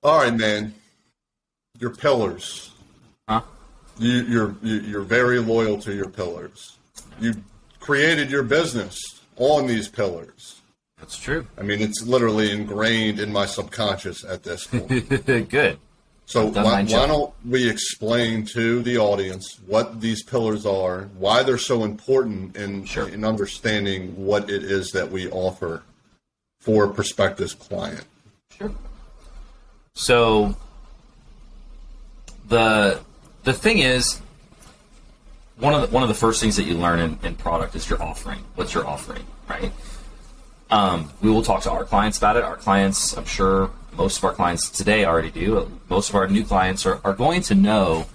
All right, man. Your pillars. Huh? You're very loyal to your pillars. You created your business on these pillars. That's true. I mean, it's literally ingrained in my subconscious at this point. Good. So why don't we explain to the audience what these pillars are, why they're so important in understanding what it is that we offer for a prospective client. Sure. So the thing is, one of the first things that you learn in product is your offering. What's your offering, right? We will talk to our clients about it. Our clients, I'm sure most of our clients today already do. Most of our new clients are going to know.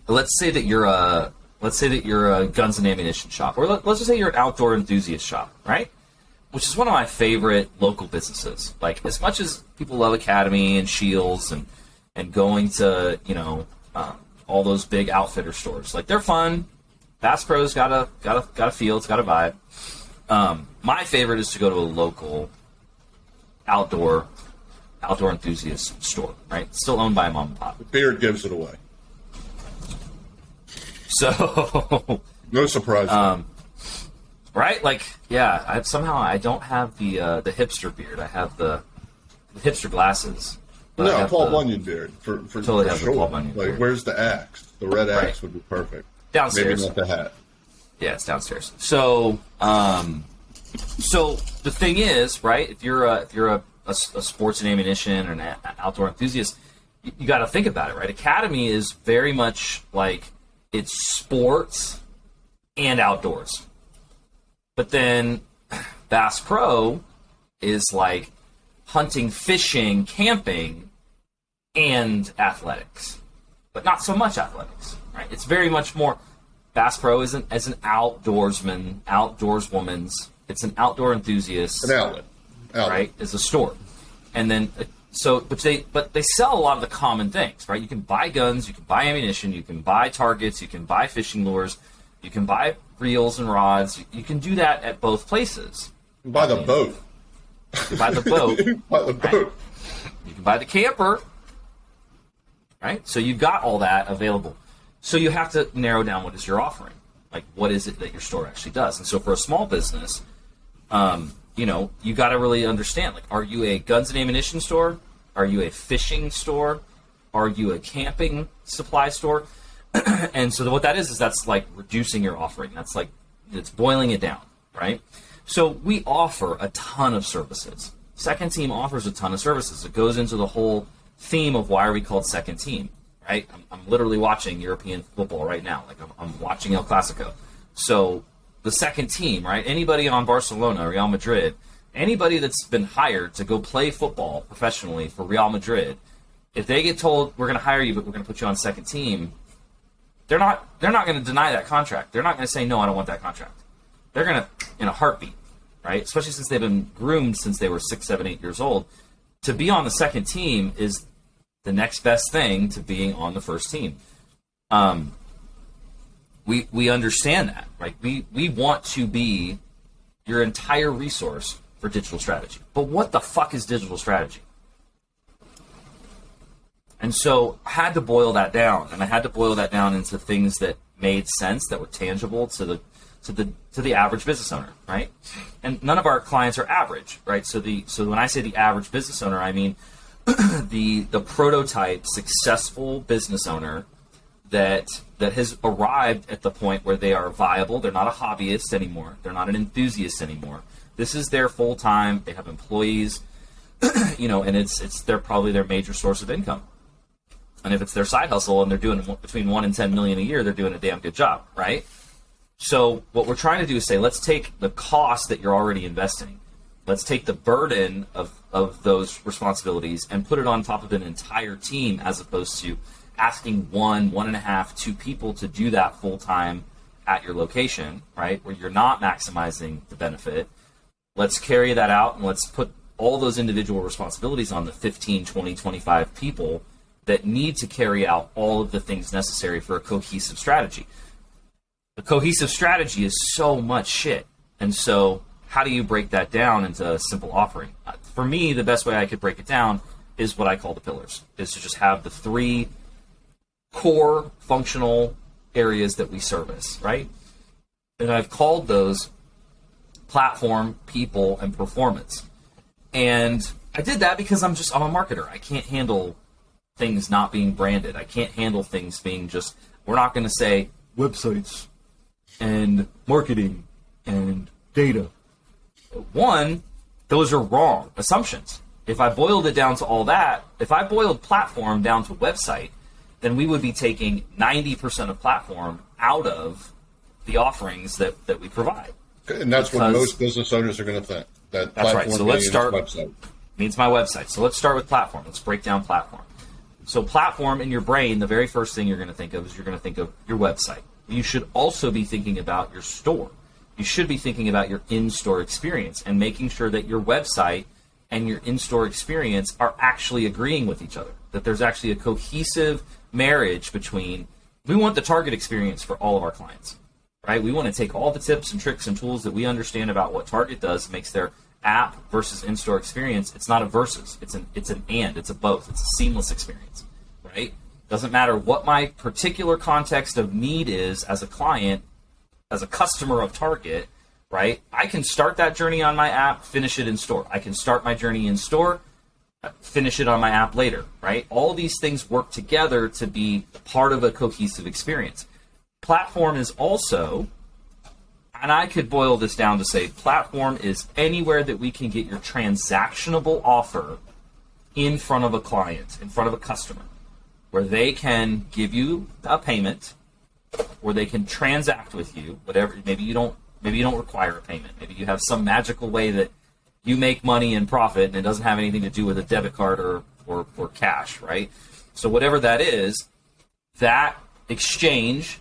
Let's say that you're a guns and ammunition shop, or let's just say you're an outdoor enthusiast shop, right? Which is one of my favorite local businesses. Like, as much as people love Academy and Shields and going to all those big outfitter stores, like, they're fun. Bass Pro's got a feel, it's got a vibe. My favorite is to go to a local outdoor enthusiast store, right? Still owned by a mom and pop. The beard gives it away. So no surprise. Right? Like, yeah. I don't have the hipster beard. I have the hipster glasses. No, Paul Bunyan beard for totally have sure. The Paul Bunyan beard. Where's the axe? The red axe would be perfect. Downstairs. Maybe not the hat. Yeah, it's downstairs. So, so the thing is, right? If you're a sports and ammunition or an outdoor enthusiast, you got to think about it, right? Academy is very much like it's sports and outdoors, but then Bass Pro is like hunting, fishing, camping, and athletics, but not so much athletics, right? It's very much more. Bass Pro isn't as an outdoorsman, outdoorswoman's. It's an outdoor enthusiast. An outlet. Right? It's a store. And then, but they sell a lot of the common things, right? You can buy guns, you can buy ammunition, you can buy targets, you can buy fishing lures, you can buy reels and rods. You can do that at both places. You can buy the boat. You can buy the boat. You can buy the boat. Right? You can buy the camper. Right? So you've got all that available. So you have to narrow down what is your offering. Like, what is it that your store actually does? And so for a small business, you got to really understand, like, are you a guns and ammunition store? Are you a fishing store? Are you a camping supply store? And so what that is that's like reducing your offering. That's like, it's boiling it down, right? So we offer a ton of services. Second Team offers a ton of services. It goes into the whole theme of why are we called Second Team, right? I'm literally watching European football right now. Like, I'm watching El Clasico. So the Second Team, right? Anybody on Barcelona, Real Madrid, anybody that's been hired to go play football professionally for Real Madrid, if they get told, we're going to hire you, but we're going to put you on Second Team, they're not going to deny that contract. They're not going to say, no, I don't want that contract. They're going to, in a heartbeat, right? Especially since they've been groomed since they were 6, 7, 8 years old. To be on the Second Team is the next best thing to being on the first team. We understand that, right? We want to be your entire resource for digital strategy. But what the fuck is digital strategy? And so I had to boil that down, and I had to boil that down into things that made sense, that were tangible to the average business owner, right? And none of our clients are average, right? So when I say the average business owner, I mean the prototype successful business owner that has arrived at the point where they are viable. They're not a hobbyist anymore. They're not an enthusiast anymore. This is their full time. They have employees, and they're probably their major source of income. And if it's their side hustle and they're doing between 1 and 10 million a year, they're doing a damn good job, right? So what we're trying to do is say, let's take the cost that you're already investing. Let's take the burden of those responsibilities and put it on top of an entire team, as opposed to asking 1, 1.5, 2 people to do that full time at your location, right? Where you're not maximizing the benefit. Let's carry that out and let's put all those individual responsibilities on the 15, 20, 25 people that need to carry out all of the things necessary for a cohesive strategy. The cohesive strategy is so much shit. And so how do you break that down into a simple offering? For me, the best way I could break it down is what I call the pillars, is to just have the 3 core functional areas that we service, right? And I've called those platform, people, and performance. And I did that because I'm a marketer. I can't handle things not being branded. I can't handle things being just, we're not going to say websites and marketing and data. One, those are wrong assumptions. If I boiled it down to all that, if I boiled platform down to website, then we would be taking 90% of platform out of the offerings that we provide. And that's what most business owners are going to think. That's right. So let's start. Website. Means my website. So let's start with platform. Let's break down platform. So platform in your brain, the very first thing you're going to think of is you're going to think of your website. You should also be thinking about your store. You should be thinking about your in-store experience and making sure that your website and your in-store experience are actually agreeing with each other, that there's actually a cohesive marriage between, we want the Target experience for all of our clients, right? We want to take all the tips and tricks and tools that we understand about what Target does, makes their app versus in-store experience. It's not a versus, it's an and, it's a both, it's a seamless experience, right? Doesn't matter what my particular context of need is as a client, as a customer of Target, right? I can start that journey on my app, finish it in store. I can start my journey in store, finish it on my app later, right? All these things work together to be part of a cohesive experience. Platform is also, and I could boil this down to say, platform is anywhere that we can get your transactionable offer in front of a client, in front of a customer, where they can give you a payment, or they can transact with you, whatever. Maybe you don't require a payment. Maybe you have some magical way that you make money and profit, and it doesn't have anything to do with a debit card or cash, right? So whatever that is, that exchange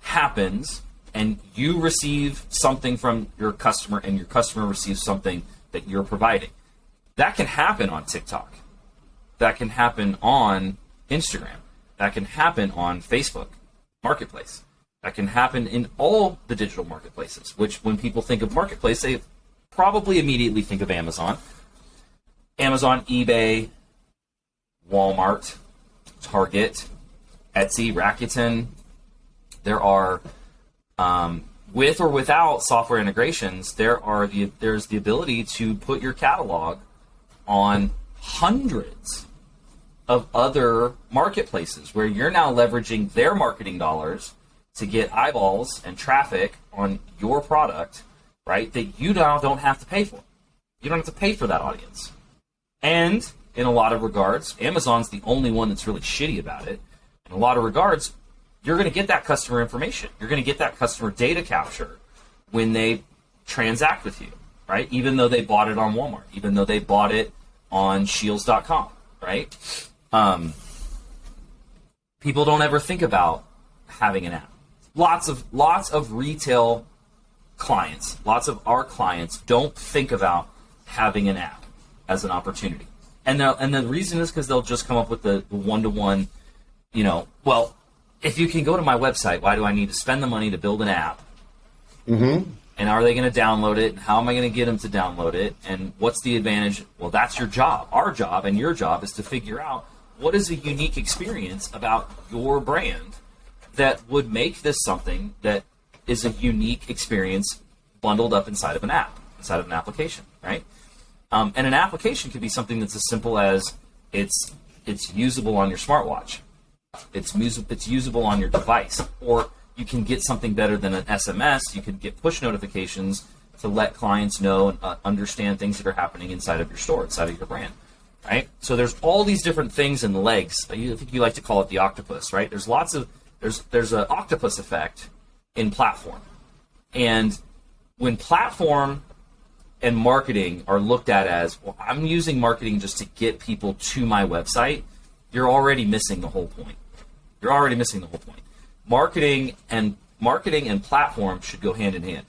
happens, and you receive something from your customer, and your customer receives something that you're providing. That can happen on TikTok. That can happen on Instagram. That can happen on Facebook Marketplace. That can happen in all the digital marketplaces, which when people think of marketplace, they probably immediately think of Amazon. Amazon, eBay, Walmart, Target, Etsy, Rakuten. There are, with or without software integrations, there's the ability to put your catalog on hundreds of other marketplaces where you're now leveraging their marketing dollars to get eyeballs and traffic on your product, right, that you now don't have to pay for. You don't have to pay for that audience. And in a lot of regards, Amazon's the only one that's really shitty about it. In a lot of regards, you're going to get that customer information. You're going to get that customer data capture when they transact with you, right? Even though they bought it on Walmart, even though they bought it on Shields.com, right? People don't ever think about having an app. Lots of retail clients, lots of our clients don't think about having an app as an opportunity. And the reason is because they'll just come up with the one-to-one, well, if you can go to my website, why do I need to spend the money to build an app? Mm-hmm. And are they going to download it? How am I going to get them to download it? And what's the advantage? Well, that's your job. Our job and your job is to figure out what is a unique experience about your brand that would make this something that is a unique experience bundled up inside of an app, inside of an application, right? And an application could be something that's as simple as it's usable on your smartwatch. It's usable on your device. Or you can get something better than an SMS. You can get push notifications to let clients know and understand things that are happening inside of your store, inside of your brand, right? So there's all these different things in the legs. I think you like to call it the octopus, right? There's an octopus effect in platform. And when platform and marketing are looked at as, well, I'm using marketing just to get people to my website, you're already missing the whole point. Marketing and platform should go hand in hand.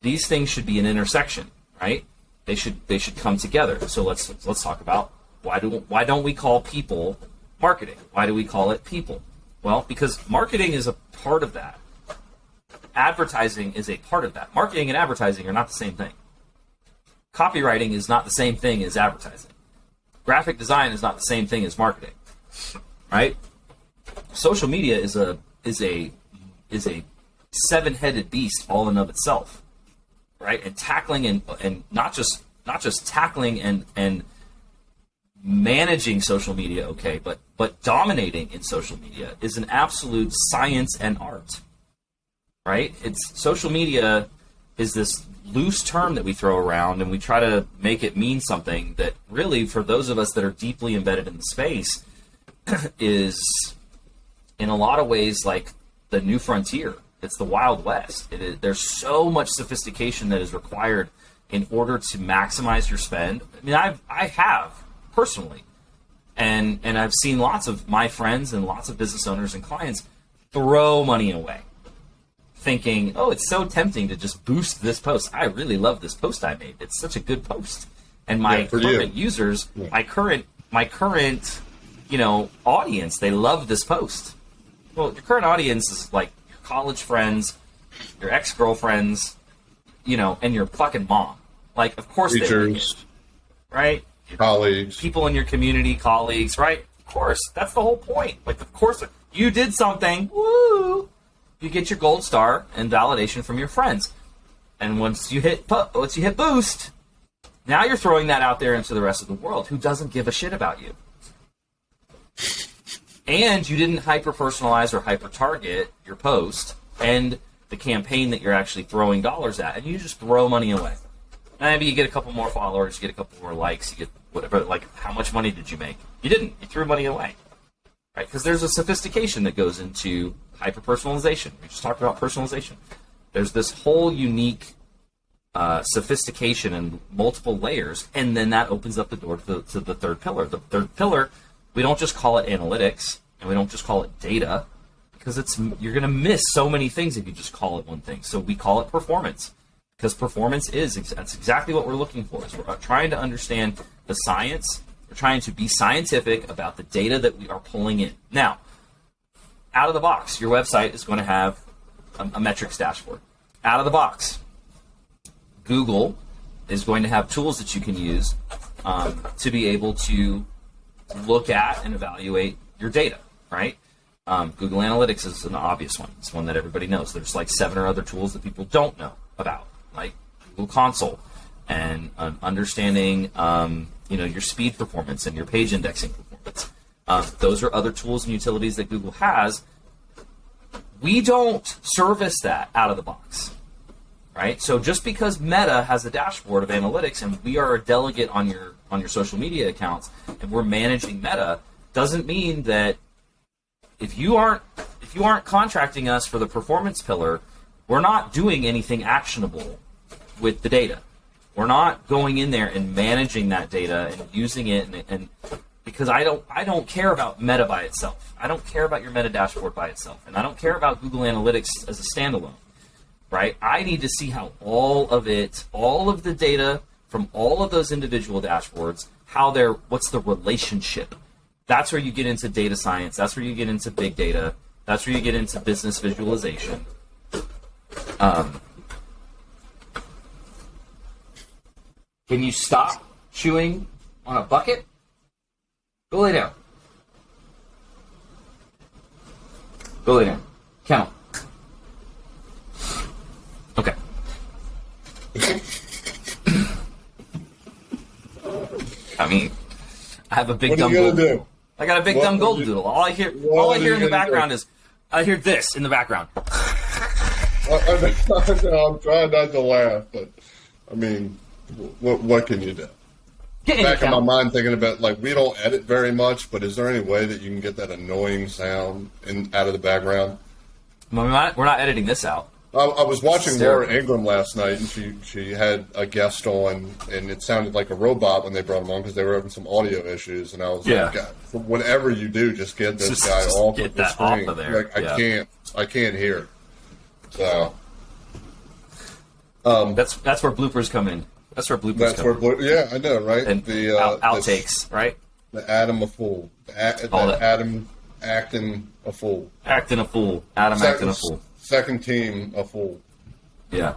These things should be an intersection, right? They should come together. So let's talk about why don't we call people marketing? Why do we call it people? Well, because marketing is a part of that. Advertising is a part of that. Marketing and advertising are not the same thing. Copywriting is not the same thing as advertising. graphic design is not the same thing as marketing, right? Social media is a seven-headed beast all in of itself, right? And tackling and not just tackling and managing social media, okay, but dominating in social media is an absolute science and art, right? It's social media is this loose term that we throw around and we try to make it mean something that really, for those of us that are deeply embedded in the space, is in a lot of ways like the new frontier. It's the Wild West. There's so much sophistication that is required in order to maximize your spend. I mean, I have personally, and I've seen lots of my friends and lots of business owners and clients throw money away, thinking, "Oh, it's so tempting to just boost this post. I really love this post I made. It's such a good post." And my current users, my current audience, they love this post. Well, your current audience is like your college friends, your ex-girlfriends, and your fucking mom. Like, of course teachers, right? Colleagues, people in your community, colleagues, right? Of course, that's the whole point. Like, of course, you did something. Woo! You get your gold star and validation from your friends. And once you hit boost, now you're throwing that out there into the rest of the world who doesn't give a shit about you. And you didn't hyper-personalize or hyper-target your post and the campaign that you're actually throwing dollars at, and you just throw money away. Maybe you get a couple more followers, you get a couple more likes, you get whatever. Like, how much money did you make? You didn't. You threw money away, right? Because there's a sophistication that goes into hyper-personalization. We just talked about personalization. There's this whole unique sophistication and multiple layers, and then that opens up the door to the third pillar. The third pillar, we don't just call it analytics, and we don't just call it data, because you're going to miss so many things if you just call it one thing. So we call it performance, because performance that's exactly what we're looking for. Is we're trying to understand the science. We're trying to be scientific about the data that we are pulling in. Now, out of the box, your website is going to have a metrics dashboard. Out of the box, Google is going to have tools that you can use to be able to look at and evaluate your data, right? Google Analytics is an obvious one. It's one that everybody knows. There's like 7 or other tools that people don't know about, like Google Console and understanding, your speed performance and your page indexing performance. Those are other tools and utilities that Google has. We don't service that out of the box, right? So just because Meta has a dashboard of analytics and we are a delegate on your social media accounts and we're managing Meta, doesn't mean that if you aren't contracting us for the performance pillar, we're not doing anything actionable with the data. We're not going in there and managing that data and using it and because I don't care about Meta by itself. I don't care about your Meta dashboard by itself, and I don't care about Google Analytics as a standalone, right? I need to see how all of the data from all of those individual dashboards, what's the relationship. That's where you get into data science. That's where you get into big data. That's where you get into business visualization. Can you stop chewing on a bucket? Go lay down. Go lay down. Count. Okay. I mean, I have a big dumb golden doodle. I got a big dumb golden doodle. All I hear in the background is I hear this in the background. I'm trying not to laugh, but I mean, what can you do? Back in my mind thinking about, like, we don't edit very much, but is there any way that you can get that annoying sound out of the background? We're not editing this out. I was watching Laura Ingraham last night, and she had a guest on, and it sounded like a robot when they brought him on because they were having some audio issues. And I was like, God, whatever you do, just get this guy off of the screen. Off of there. Like, I can't hear. So that's where bloopers come in. That's where bloopers come in. Yeah, I know, right? And the outtakes, right? The Adam a fool. Adam acting a fool. Acting a fool. Adam acting a fool. Second team a fool. Yeah.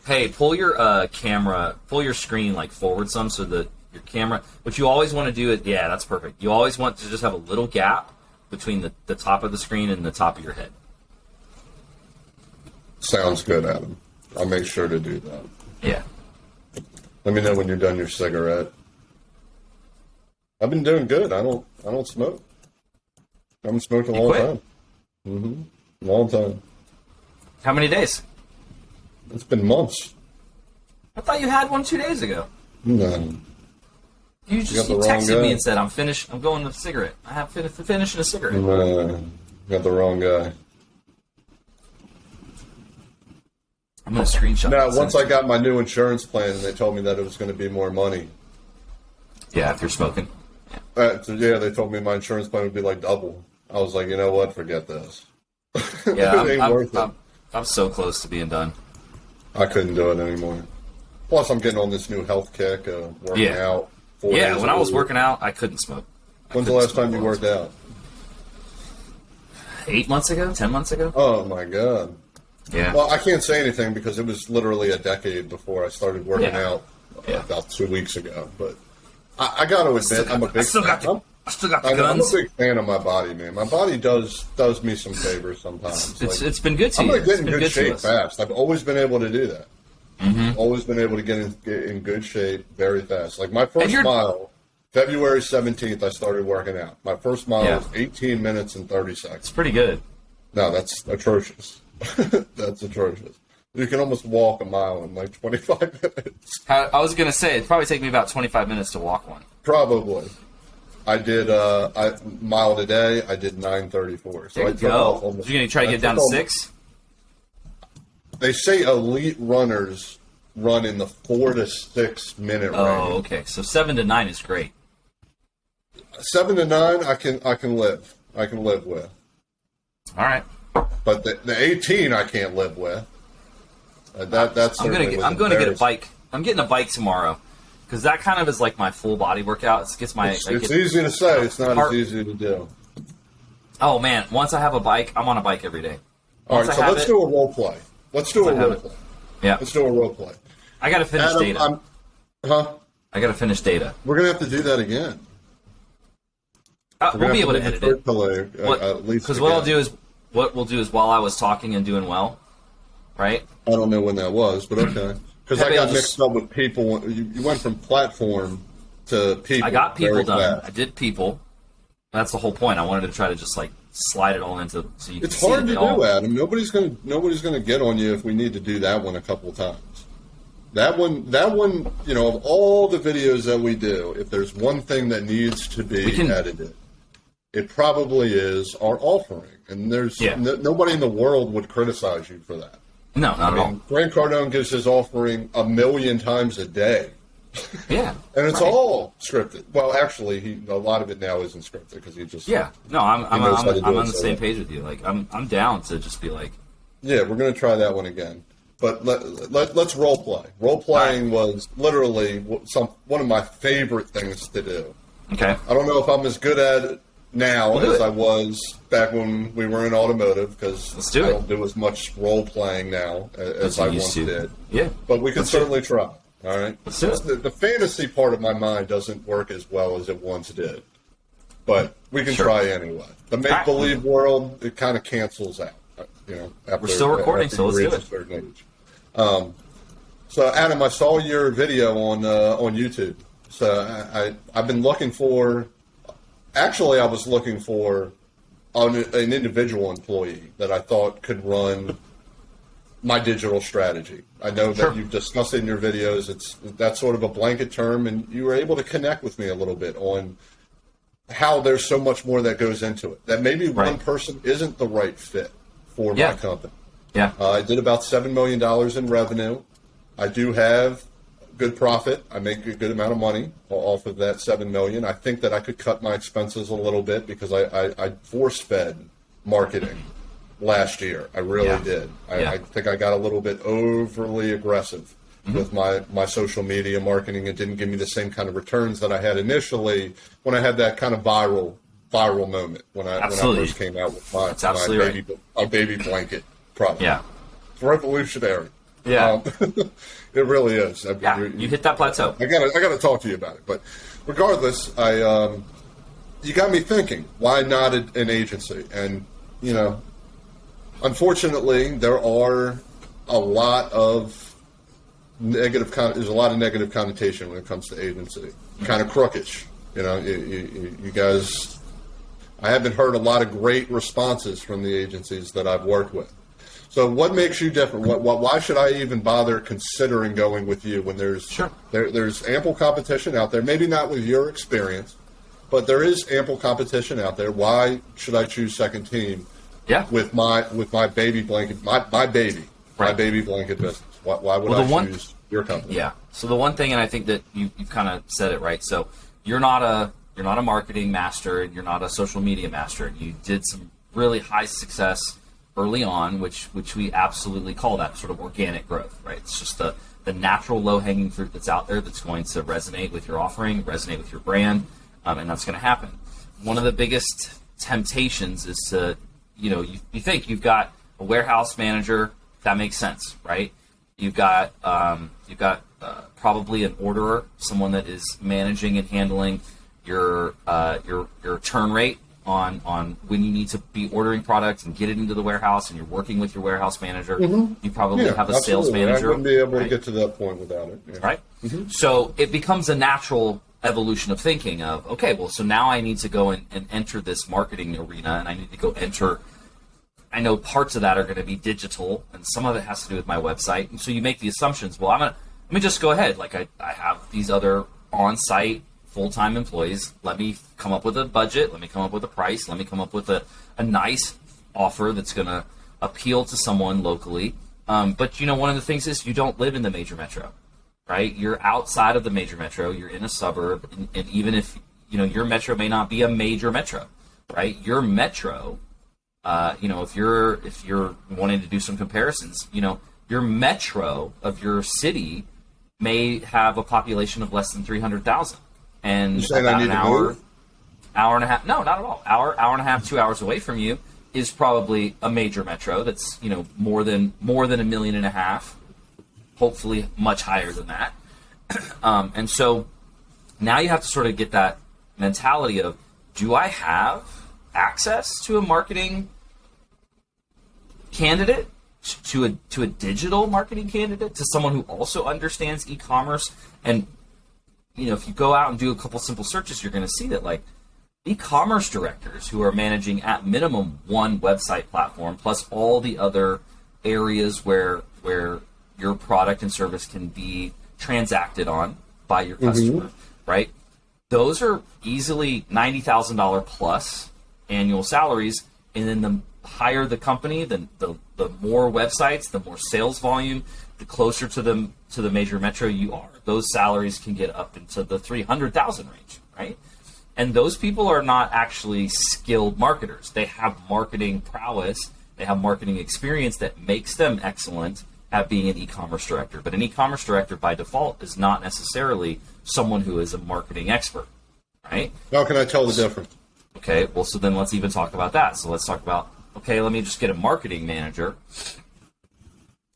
Hey, pull your screen like forward some so that your camera. What you always want to do is, yeah, that's perfect. You always want to just have a little gap between the top of the screen and the top of your head. Sounds good, Adam. I'll make sure to do that. Yeah. Let me know when you're done your cigarette. I've been doing good. I don't smoke. I haven't smoked in a long time. Long time. How many days? It's been months. I thought you had one 2 days ago. No. You texted me and said, I'm finished. I'm going to cigarette. I have finishing a cigarette. No. Got the wrong guy. I'm going to screenshot. Now, once I got my new insurance plan, and they told me that it was going to be more money. Yeah, if you're smoking. Yeah, they told me my insurance plan would be like double. I was like, you know what? Forget this. Yeah, it ain't worth it. I'm so close to being done. I couldn't do it anymore. Plus, I'm getting on this new health kick, working out. 4 Yeah, days when a I was week. working out, I couldn't smoke. When's the last time you worked out? 8 months ago? 10 months ago? Oh, my God. Yeah. Well, I can't say anything because it was literally a decade before I started working out about 2 weeks ago. But I got to admit, I'm a big I still got the I'm a guns. big fan of my body, man. My body does me some favors sometimes. It's been good to I'm you. going to get in It's been good to shape us. fast. I've always been able to do that. Always been able to get in good shape very fast. Like my first mile, February 17th, I started working out. My first mile was 18 minutes and 30 seconds. It's pretty good. No, that's atrocious. That's atrocious. You can almost walk a mile in like 25 minutes. I was going to say, it'd probably take me about 25 minutes to walk one. Probably. I did a mile today. I did 9:34. So There I you took off go. almost, You're going to try to get down to 6? They say elite runners run in the 4 to 6 minute range. Oh, okay. So 7 to 9 is great. 7 to 9, I can live. I can live with. All right. But the 18, I can't live with. That's I'm going to get a bike. I'm getting a bike tomorrow because that kind of is like my full body workout. It gets my. It's easy to say. It's not as easy to do. Oh man! Once I have a bike, I'm on a bike every day. All right, so let's do a role play. Let's do a role play. Yeah. Let's do a role play. I got to finish Adam, data. I got to finish data. We're gonna have to do that again. We'll be able to edit it. Because what we'll do is while I was talking and doing well, right? I don't know when that was, but okay. Because I got mixed up with people. You went from platform to people. I got people done. Fast. I did people. That's the whole point. I wanted to try to just like slide it all into so you can It's see hard to it all. do, Adam. Nobody's gonna get on you if we need to do that one a couple of times. That one, you know, of all the videos that we do, if there's one thing that needs to be edited, it probably is our offering. And there's nobody in the world would criticize you for that. No, not at all. Grant Cardone gives his offering 1 million times a day. Yeah. And it's all scripted. Well, actually, a lot of it now isn't scripted because he just No, I'm on the same page with you. Like I'm down to just be like, yeah, we're gonna try that one again. But let's role play. Role playing was literally one of my favorite things to do. Okay. I don't know if I'm as good at it now as I was back when we were in automotive because I don't do as much role playing now as I once did. Yeah. But we can certainly try. All right. Let's do it. The fantasy part of my mind doesn't work as well as it once did, but we can try anyway. The make believe world, it kind of cancels out. You know, we're still recording, so let's do it. Certain age. So Adam, I saw your video on YouTube. So I've been looking for. Actually, I was looking for an individual employee that I thought could run my digital strategy. I know that you've discussed it in your videos. That's sort of a blanket term, and you were able to connect with me a little bit on how there's so much more that goes into it. That maybe one person isn't the right fit for my company. Yeah. I did about $7 million in revenue. I do have good profit. I make a good amount of money off of that $7 million. I think that I could cut my expenses a little bit because I force-fed marketing last year. I really did. I think I got a little bit overly aggressive with my social media marketing. It didn't give me the same kind of returns that I had initially when I had that kind of viral moment when I first came out with my baby blanket product. Yeah. It's revolutionary. Yeah. It really is. Yeah, you hit that plateau. I gotta talk to you about it. But regardless, you got me thinking. Why not an agency? And unfortunately, there are a lot of negative. There's a lot of negative connotation when it comes to agency. Kind of crookish. You guys. I haven't heard a lot of great responses from the agencies that I've worked with. So what makes you different? Why should I even bother considering going with you when there's ample competition out there? Maybe not with your experience, but there is ample competition out there. Why should I choose Second Team? Yeah. With my baby blanket, my baby blanket business. Why would I choose your company? Yeah. So the one thing, and I think that you kind of said it right. So you're not a marketing master, and you're not a social media master. You did some really high success early on, which we absolutely call that sort of organic growth, right? It's just the natural low-hanging fruit that's out there that's going to resonate with your offering, resonate with your brand, and that's going to happen. One of the biggest temptations is to, you think you've got a warehouse manager, that makes sense, right? You've got probably an orderer, someone that is managing and handling your turn rate on when you need to be ordering products and get it into the warehouse, and you're working with your warehouse manager. Mm-hmm. You probably have a sales manager. I wouldn't be able to get to that point without it. Yeah. Right? Mm-hmm. So it becomes a natural evolution of thinking of, okay, well, so now I need to go and enter this marketing arena, and I need to go enter. I know parts of that are going to be digital, and some of it has to do with my website. And so you make the assumptions, well, let me just go ahead. Like I have these other on-site full-time employees. Let me come up with a budget. Let me come up with a price. Let me come up with a nice offer that's going to appeal to someone locally. But, one of the things is you don't live in the major metro, right? You're outside of the major metro. You're in a suburb. And even if, your metro may not be a major metro, right? Your metro, if you're wanting to do some comparisons, your metro of your city may have a population of less than 300,000. And about an hour and a half, no, not at all. Hour and a half, 2 hours away from you is probably a major metro that's, more than 1.5 million, hopefully much higher than that. And so now you have to sort of get that mentality of, do I have access to a marketing candidate, to a digital marketing candidate, to someone who also understands e-commerce? And if you go out and do a couple simple searches, you're going to see that like e-commerce directors who are managing at minimum one website platform plus all the other areas where your product and service can be transacted on by your customer, right? Those are easily $90,000 plus annual salaries, and then the higher the company, the more websites, the more sales volume, the closer to the major metro you are, those salaries can get up into the 300,000 range, right? And those people are not actually skilled marketers. They have marketing prowess, they have marketing experience that makes them excellent at being an e-commerce director. But an e-commerce director by default is not necessarily someone who is a marketing expert, right? How can I tell the difference? Okay, well, so then let's even talk about that. So let's talk about, okay, let me just get a marketing manager.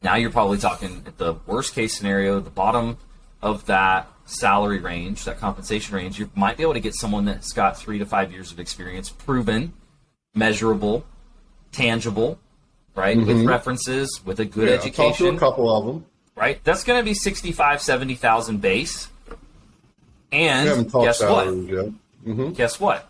Now you're probably talking at the worst case scenario, the bottom of that salary range, that compensation range, you might be able to get someone that's got 3 to 5 years of experience, proven, measurable, tangible, right? With references, with a good education. Talk to a couple of them. Right? That's going to be 65, 70,000 base. And guess what? Guess what?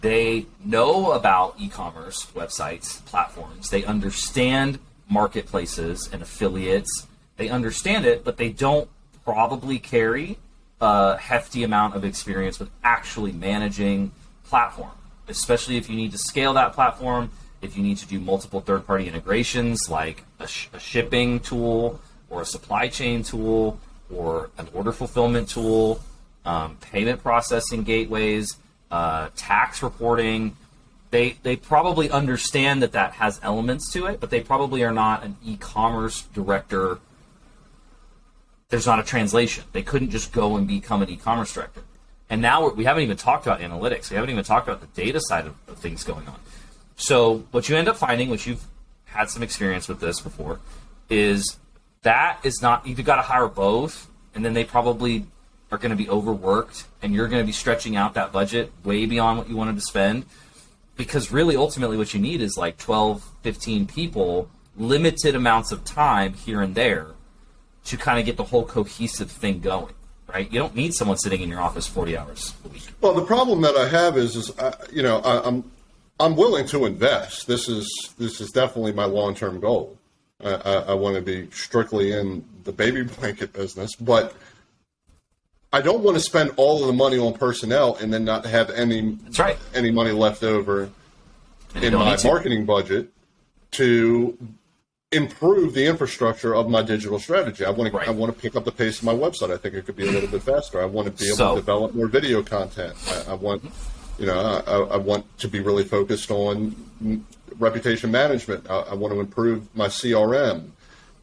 They know about e-commerce websites, platforms. They understand marketplaces and affiliates. They understand it, but they don't probably carry a hefty amount of experience with actually managing platform, especially if you need to scale that platform, if you need to do multiple third-party integrations like a shipping tool or a supply chain tool or an order fulfillment tool, payment processing gateways, tax reporting. They probably understand that has elements to it, but they probably are not an e-commerce director. There's not a translation. They couldn't just go and become an e-commerce director. And now we haven't even talked about analytics. We haven't even talked about the data side of things going on. So what you end up finding, which you've had some experience with this before, is that is not, you've got to hire both, and then they probably are going to be overworked, and you're going to be stretching out that budget way beyond what you wanted to spend, because really ultimately what you need is like 12, 15 people, limited amounts of time here and there to kind of get the whole cohesive thing going, right? You don't need someone sitting in your office 40 hours a week. Well, the problem that I have is I'm willing to invest. This is definitely my long-term goal. I want to be strictly in the baby blanket business, but I don't want to spend all of the money on personnel and then not have any money left over in my marketing budget to improve the infrastructure of my digital strategy. I want to pick up the pace of my website. I think it could be a little bit faster. I want to be able to develop more video content. I want to be really focused on reputation management. I want to improve my CRM,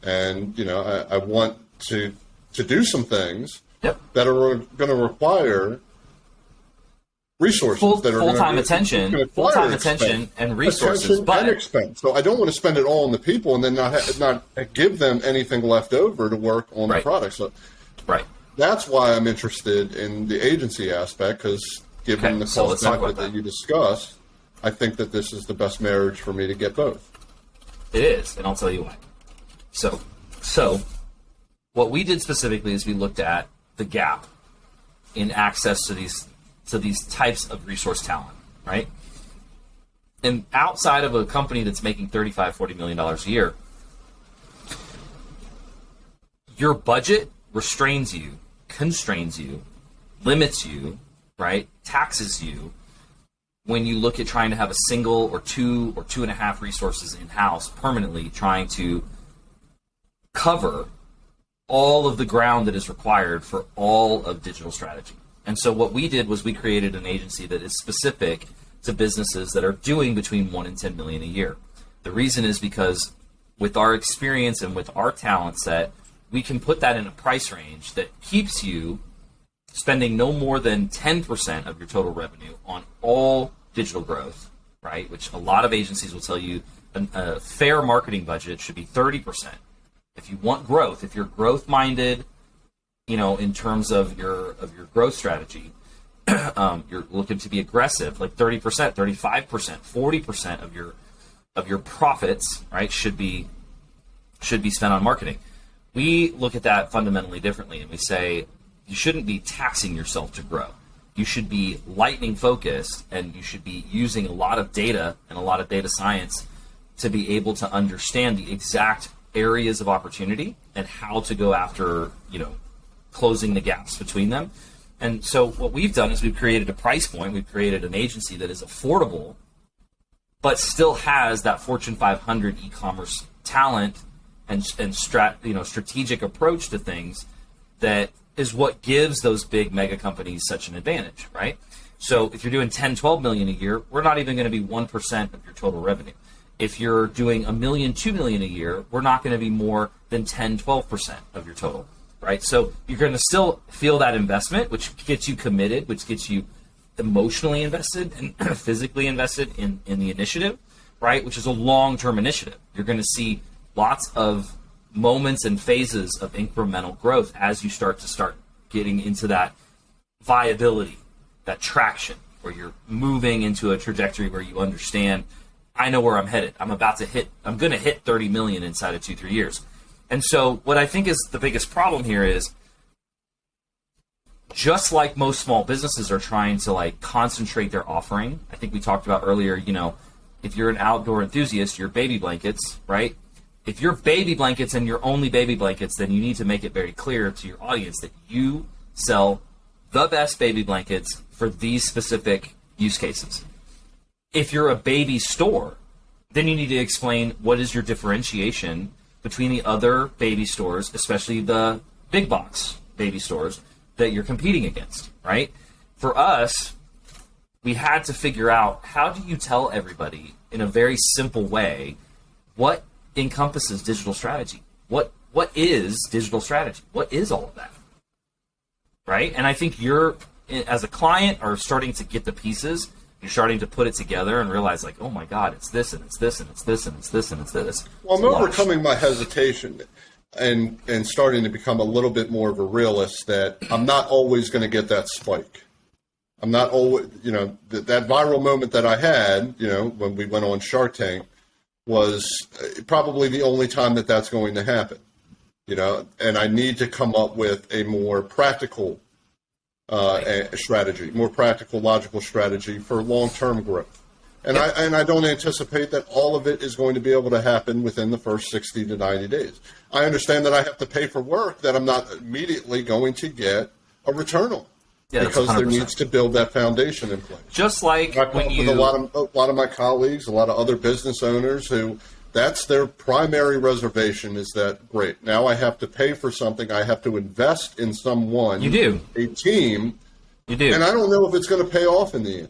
and I want to do some things that are going to require resources full-time attention and resources, and expense. So I don't want to spend it all on the people and then not give them anything left over to work on the product. So that's why I'm interested in the agency aspect, because given the cost benefit that you discussed, I think that this is the best marriage for me to get both. It is, and I'll tell you why. So what we did specifically is we looked at the gap in access to these types of resource talent, right? And outside of a company that's making $35, $40 million a year, your budget restrains you, constrains you, limits you, right? Taxes you when you look at trying to have a single or 2 or 2.5 resources in-house permanently trying to cover all of the ground that is required for all of digital strategy. And so what we did was we created an agency that is specific to businesses that are doing between 1 and 10 million a year. The reason is because with our experience and with our talent set, we can put that in a price range that keeps you spending no more than 10% of your total revenue on all digital growth, right? Which a lot of agencies will tell you a fair marketing budget should be 30%. If you want growth, if you're growth minded, in terms of your growth strategy, you're looking to be aggressive, like 30%, 35%, 40% of your profits, right, should be spent on marketing. We look at that fundamentally differently, and we say you shouldn't be taxing yourself to grow. You should be lightning focused, and you should be using a lot of data and a lot of data science to be able to understand the exact areas of opportunity and how to go after, closing the gaps between them. And so what we've done is we've created a price point. We've created an agency that is affordable, but still has that Fortune 500 e-commerce talent and strategic approach to things that is what gives those big mega companies such an advantage, right? So if you're doing 10, 12 million a year, we're not even going to be 1% of your total revenue. If you're doing $1 million, $2 million a year, we're not going to be more than 10, 12% of your total, right? So you're going to still feel that investment, which gets you committed, which gets you emotionally invested and physically invested in the initiative, right? Which is a long-term initiative. You're going to see lots of moments and phases of incremental growth as you start getting into that viability, that traction, where you're moving into a trajectory where you understand, I know where I'm headed. I'm going to hit 30 million inside of 2-3 years. And so what I think is the biggest problem here is, just like most small businesses are trying to concentrate their offering. I think we talked about earlier, if you're an outdoor enthusiast, your baby blankets, right? If you're baby blankets and you're only baby blankets, then you need to make it very clear to your audience that you sell the best baby blankets for these specific use cases. If you're a baby store, then you need to explain what is your differentiation between the other baby stores, especially the big box baby stores that you're competing against, right? For us, we had to figure out, how do you tell everybody in a very simple way what encompasses digital strategy? What is digital strategy? What is all of that? Right? And I think you're, as a client, are starting to get the pieces. You're starting to put it together and realize, oh my God, it's this and it's this and it's this and it's this and it's this. Well, I'm overcoming my hesitation. and starting to become a little bit more of a realist that I'm not always going to get that spike. I'm not always, that viral moment that I had, when we went on Shark Tank was probably the only time that that's going to happen, and I need to come up with a more practical strategy, more practical, logical strategy for long-term growth. And I don't anticipate that all of it is going to be able to happen within the first 60 to 90 days. I understand that I have to pay for work that I'm not immediately going to get a return on. Yeah, because there needs to build that foundation in place. Just like when you... with a lot of my colleagues, a lot of other business owners who that's their primary reservation is that, great, now I have to pay for something. I have to invest in someone. You do. A team. You do. And I don't know if it's going to pay off in the end.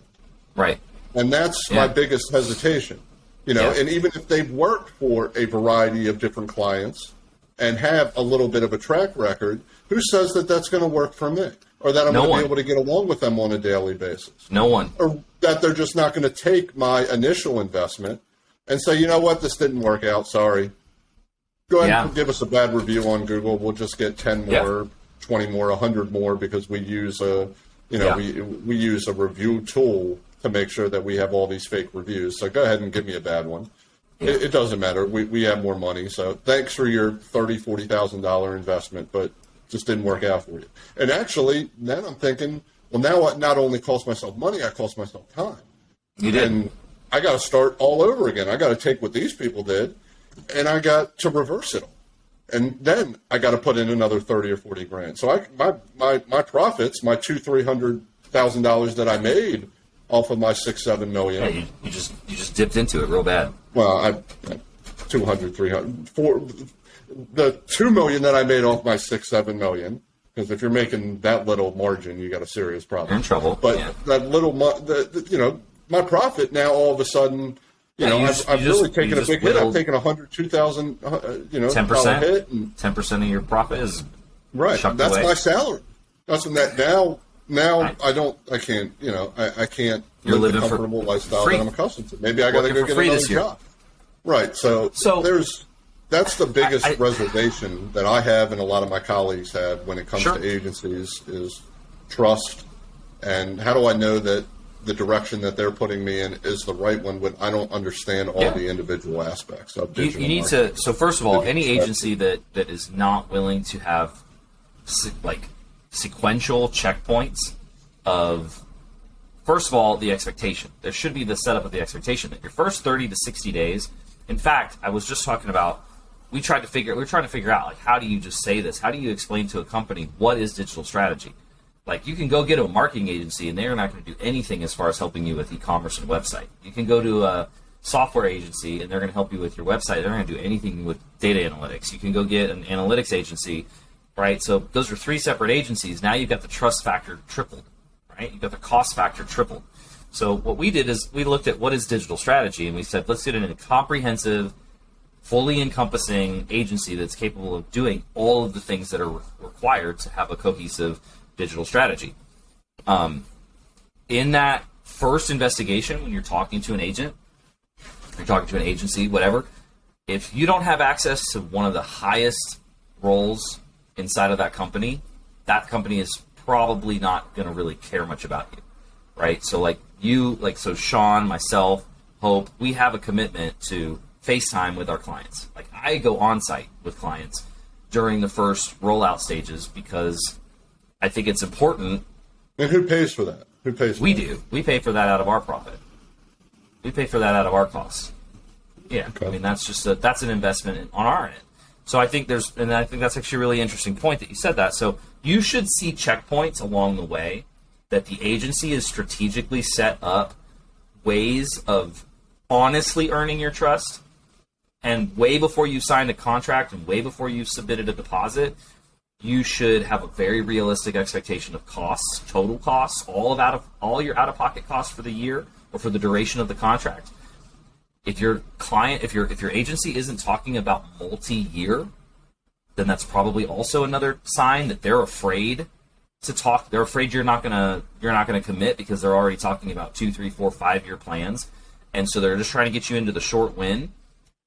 Right. And that's my biggest hesitation. And even if they've worked for a variety of different clients and have a little bit of a track record, who says that that's going to work for me? Or that I'm going to be able to get along with them on a daily basis? No one. Or that they're just not going to take my initial investment and say, you know what, this didn't work out, sorry. Go ahead and give us a bad review on Google. We'll just get 10 more, 20 more, 100 more because we use we use a review tool to make sure that we have all these fake reviews. So go ahead and give me a bad one. It doesn't matter. We have more money. So thanks for your $30,000, $40,000 investment, but just didn't work out for you. And actually, then I'm thinking, well, now I not only cost myself money, I cost myself time. You did. And I got to start all over again. I got to take what these people did, and I got to reverse it all. And then I got to put in another 30 or 40 grand. So my profits, my $200,000-$300,000 that I made off of my 6-7 million. Yeah, you just dipped into it real bad. Well, I 200, 300, the $2 million that I made off my 6-7 million. Because if you're making that little margin, you got a serious problem. You're in trouble. But that little, my profit now all of a sudden, I've really taken a big hit. I've taken $100,000, $2,000, 10% hit, and 10% of your profit is right. That's away. My salary. That's when that now right. I can't. I can't You're live living the comfortable lifestyle free. that I'm accustomed to. Maybe I got to go get another job. Right. So that's the biggest reservation that I have and a lot of my colleagues have when it comes to agencies is trust. And how do I know that the direction that they're putting me in is the right one when I don't understand all the individual aspects of digital marketing? To. So first of all, any agency that is not willing to have sequential checkpoints of, first of all, the expectation. There should be the setup of the expectation that your first 30 to 60 days. In fact, I was just talking about. We're trying to figure out how do you just say this? How do you explain to a company what is digital strategy? Like, you can go get a marketing agency and they're not going to do anything as far as helping you with e-commerce and website. You can go to a software agency and they're going to help you with your website. They're not going to do anything with data analytics. You can go get an analytics agency, right? So those are 3 separate agencies. Now you've got the trust factor tripled, right? You've got the cost factor tripled. So what we did is we looked at what is digital strategy and we said, let's get in a comprehensive, fully encompassing agency that's capable of doing all of the things that are required to have a cohesive digital strategy. In that first investigation, when you're talking to an agent, you're talking to an agency, whatever, if you don't have access to one of the highest roles inside of that company is probably not going to really care much about you, right? So so Sean, myself, Hope, we have a commitment to FaceTime with our clients. Like, I go on site with clients during the first rollout stages because I think it's important. And who pays for that? Who pays for We that? do. We pay for that out of our profit. We pay for that out of our costs. Yeah. Okay. I mean, that's an investment on our end. So I think that's actually a really interesting point that you said that. So you should see checkpoints along the way that the agency is strategically set up ways of honestly earning your trust. And way before you signed a contract and way before you submitted a deposit, you should have a very realistic expectation of costs, total costs, all your out-of-pocket costs for the year or for the duration of the contract. If your agency isn't talking about multi-year, then that's probably also another sign that they're afraid to talk. They're afraid you're not gonna commit because they're already talking about 2, 3, 4, 5 year plans, and so they're just trying to get you into the short win.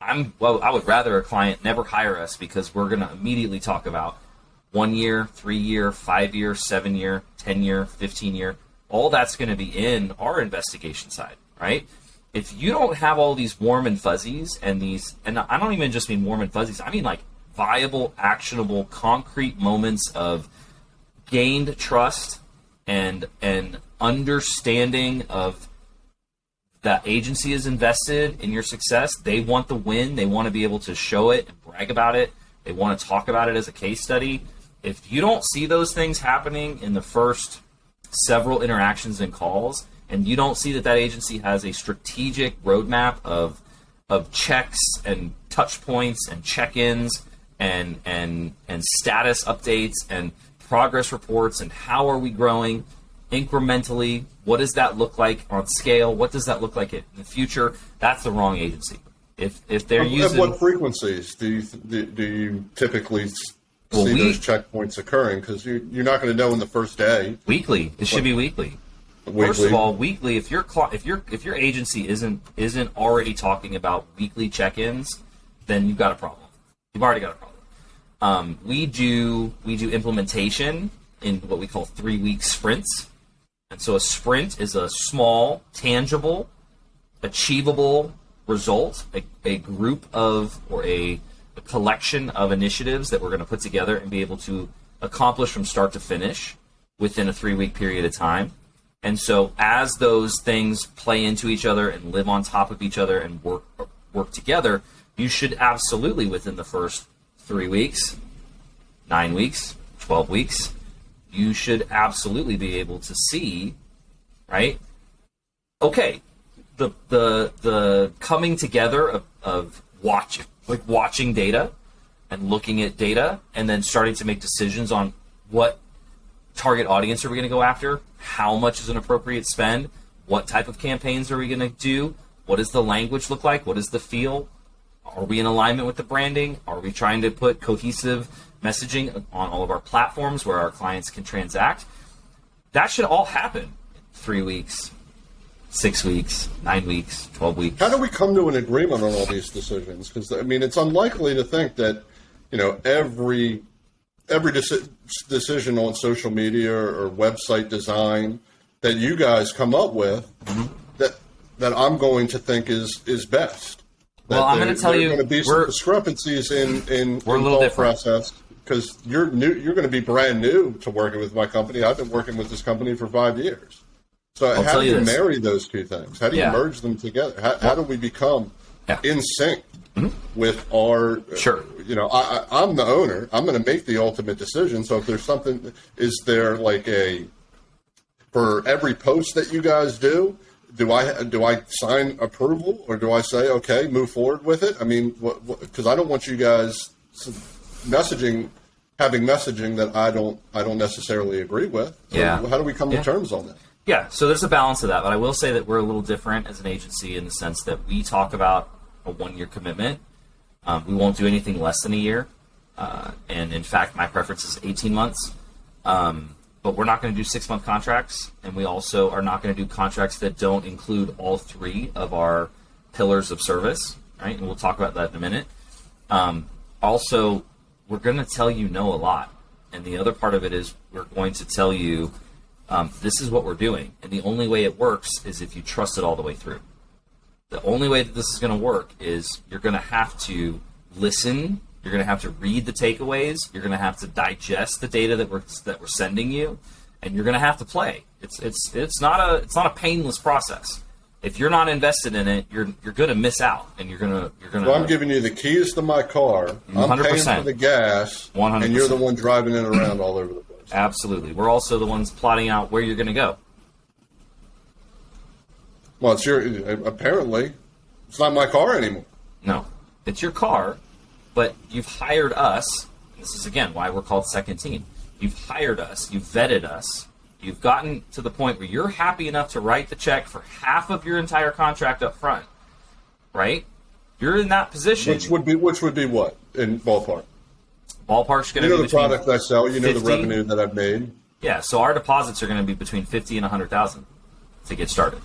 I would rather a client never hire us because we're going to immediately talk about 1 year, 3 year, 5 year, 7 year, 10 year, 15 year. All that's going to be in our investigation side, right? If you don't have all these warm and fuzzies and I don't even just mean warm and fuzzies, I mean like viable, actionable, concrete moments of gained trust and understanding of that agency is invested in your success. They want the win. They want to be able to show it and brag about it. They want to talk about it as a case study. If you don't see those things happening in the first several interactions and calls, and you don't see that agency has a strategic roadmap of checks and touch points and check-ins and status updates and progress reports and how are we growing incrementally, what does that look like on scale, what does that look like in the future, that's the wrong agency. If they're using... At what frequencies do you typically see those checkpoints occurring? Because you're not going to know in the first day. Weekly. It should be weekly. First of all, weekly. If your agency isn't already talking about weekly check-ins, then you've got a problem. You've already got a problem. We do implementation in what we call 3-week sprints, and so a sprint is a small, tangible, achievable result, a group of or a collection of initiatives that we're going to put together and be able to accomplish from start to finish within a 3-week period of time. And so as those things play into each other and live on top of each other and work together, you should absolutely, within the first 3 weeks, 9 weeks, 12 weeks, you should absolutely be able to see, right? Okay, the coming together of watching data and looking at data and then starting to make decisions on what target audience are we going to go after, how much is an appropriate spend, what type of campaigns are we going to do, what does the language look like, what is the feel, are we in alignment with the branding, are we trying to put cohesive messaging on all of our platforms where our clients can transact. That should all happen 3 weeks, 6 weeks, 9 weeks, 12 weeks. How do we come to an agreement on all these decisions? Because I mean, it's unlikely to think that every decision on social media or website design that you guys come up with that I'm going to think is best. Well, I'm going to tell you, there are going to be some discrepancies in we're a little thought different process because you're new. You're going to be brand new to working with my company. I've been working with this company for 5 years. So how do you marry those two things? How do you merge them together? How do we become in sync with our? Sure. I'm the owner. I'm going to make the ultimate decision. So if there's something, is there like for every post that you guys do? Do I sign approval or do I say, okay, move forward with it? I mean, because I don't want you guys having messaging that I don't necessarily agree with. So how do we come to terms on that? Yeah, so there's a balance of that, but I will say that we're a little different as an agency in the sense that we talk about a 1-year commitment. We won't do anything less than a year, and in fact, my preference is 18 months. But we're not going to do 6-month contracts, and we also are not going to do contracts that don't include all 3 of our pillars of service, right? And we'll talk about that in a minute. Also, we're going to tell you no a lot, and the other part of it is we're going to tell you this is what we're doing, and the only way it works is if you trust it all the way through. The only way that this is going to work is you're going to have to listen. You're going to have to read the takeaways. You're going to have to digest the data that we're sending you, and you're going to have to play. It's not a painless process. If you're not invested in it, you're going to miss out, and you're going to. Well, I'm giving you the keys to my car. 100%. I'm paying for the gas, 100%. And you're the one driving it around all over the place. Absolutely. We're also the ones plotting out where you're going to go. Well, apparently it's not my car anymore. No, it's your car. But you've hired us. This is, again, why we're called Second Team. You've hired us. You've vetted us. You've gotten to the point where you're happy enough to write the check for half of your entire contract up front, right? You're in that position. Which would be what in ballpark? Ballpark's going to be the product I sell. You know 50, the revenue that I've made. Yeah, so our deposits are going to be between $50,000 and $100,000 to get started.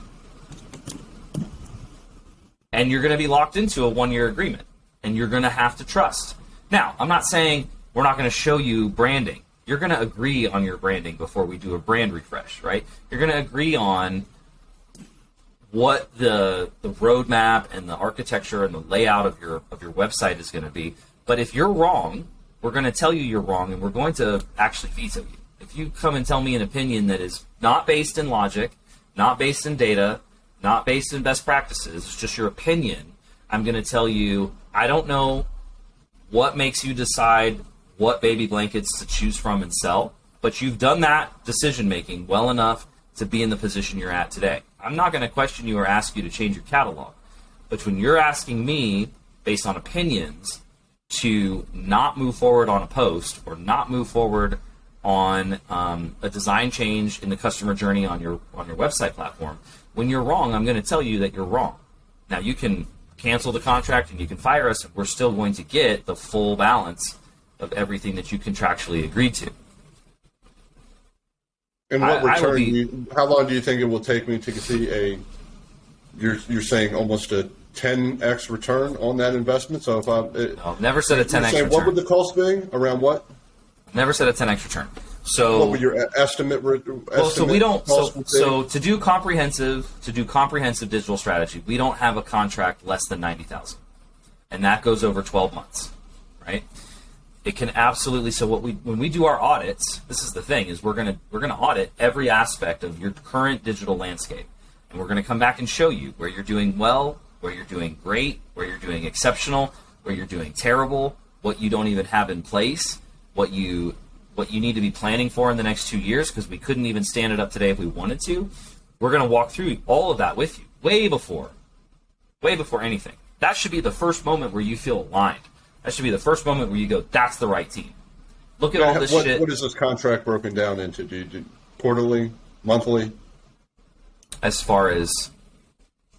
And you're going to be locked into a 1-year agreement. and you're going to have to trust. Now, I'm not saying we're not going to show you branding. You're going to agree on your branding before we do a brand refresh, right? You're going to agree on what the roadmap and the architecture and the layout of your website is going to be. But if you're wrong, we're going to tell you you're wrong, and we're going to actually veto you. If you come and tell me an opinion that is not based in logic, not based in data, not based in best practices, it's just your opinion, I'm going to tell you, I don't know what makes you decide what baby blankets to choose from and sell, but you've done that decision making well enough to be in the position you're at today. I'm not going to question you or ask you to change your catalog, but when you're asking me based on opinions to not move forward on a post or not move forward on a design change in the customer journey on your website platform, when you're wrong, I'm going to tell you that you're wrong. Now, you can cancel the contract and you can fire us, and we're still going to get the full balance of everything that you contractually agreed to. And what return? How long do you think it will take me to see you're saying almost a 10x return on that investment? So if never said a 10x return. What would the cost be? Around what? Never said a 10x return. So what would your estimate? So we don't. So to do comprehensive digital strategy, we don't have a contract less than $90,000, and that goes over 12 months, right? It can absolutely. So when we do our audits, this is the thing: is we're gonna audit every aspect of your current digital landscape, and we're gonna come back and show you where you're doing well, where you're doing great, where you're doing exceptional, where you're doing terrible, what you don't even have in place, what you need to be planning for in the next 2 years, because we couldn't even stand it up today if we wanted to. We're going to walk through all of that with you way before anything. That should be the first moment where you feel aligned. That should be the first moment where you go, that's the right team. Look at all this shit. What is this contract broken down into? Do you do quarterly, monthly? As far as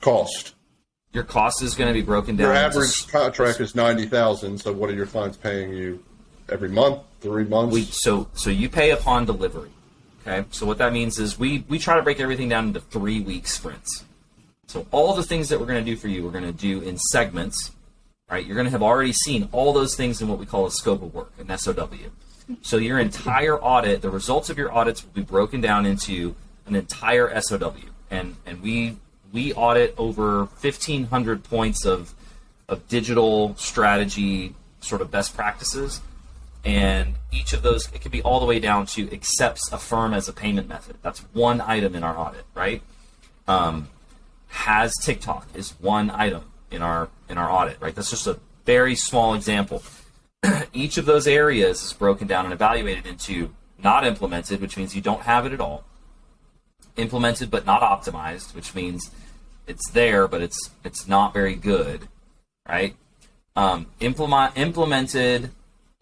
cost. Your cost is going to be broken down. Your average contract is $90,000. So what are your clients paying you every month, 3 months? So you pay upon delivery. Okay. So what that means is we try to break everything down into 3-week sprints. So all the things that we're going to do for you, we're going to do in segments. Right. You're going to have already seen all those things in what we call a scope of work, an SOW. So your entire audit, the results of your audits will be broken down into an entire SOW, and we audit over 1,500 points of digital strategy sort of best practices, and each of those, it could be all the way down to accepts Affirm as a payment method. That's one item in our audit, right? Has TikTok is one item in our audit, right? That's just a very small example. Each of those areas is broken down and evaluated into not implemented, which means you don't have it at all. Implemented but not optimized, which means it's there but it's not very good, right? Implemented,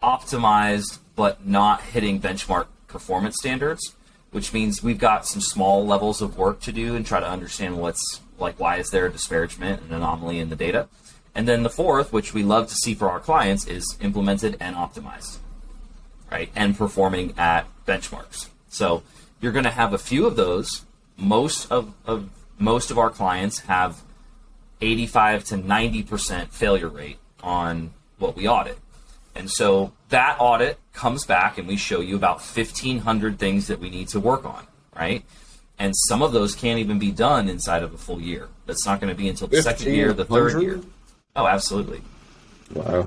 optimized but not hitting benchmark performance standards, which means we've got some small levels of work to do and try to understand why is there a disparagement and anomaly in the data. And then the fourth, which we love to see for our clients, is implemented and optimized, right? And performing at benchmarks. So you're going to have a few of those. Most of our clients have 85 to 90% failure rate on what we audit. And so that audit comes back and we show you about 1,500 things that we need to work on, right? And some of those can't even be done inside of a full year. That's not going to be until the second year, the third year. Oh, absolutely. Wow.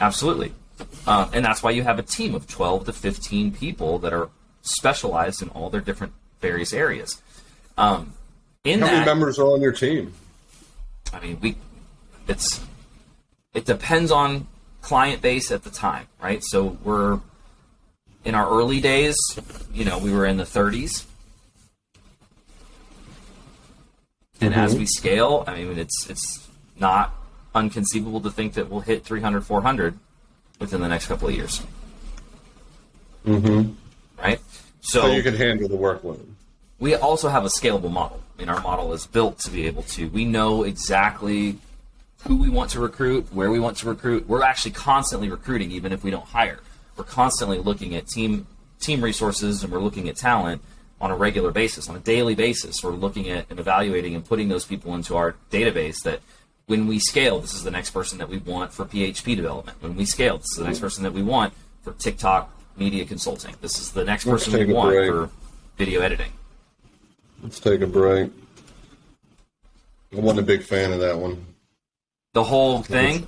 Absolutely. And that's why you have a team of 12 to 15 people that are specialized in all their different various areas. How many members are on your team? I mean, it depends on client base at the time, right? So we're in our early days, we were in the 30s. And as we scale, I mean, it's not unconceivable to think that we'll hit 300, 400 within the next couple of years. Mm-hmm. Right? So you can handle the workload. We also have a scalable model. I mean, our model is built to be able to, we know exactly who we want to recruit, where we want to recruit. We're actually constantly recruiting, even if we don't hire. We're constantly looking at team resources, and we're looking at talent on a regular basis, on a daily basis. We're looking at and evaluating and putting those people into our database that when we scale, this is the next person that we want for PHP development. When we scale, this is the next person that we want for TikTok media consulting. This is the next person we want for video editing. Let's take a break. I wasn't a big fan of that one. The whole thing?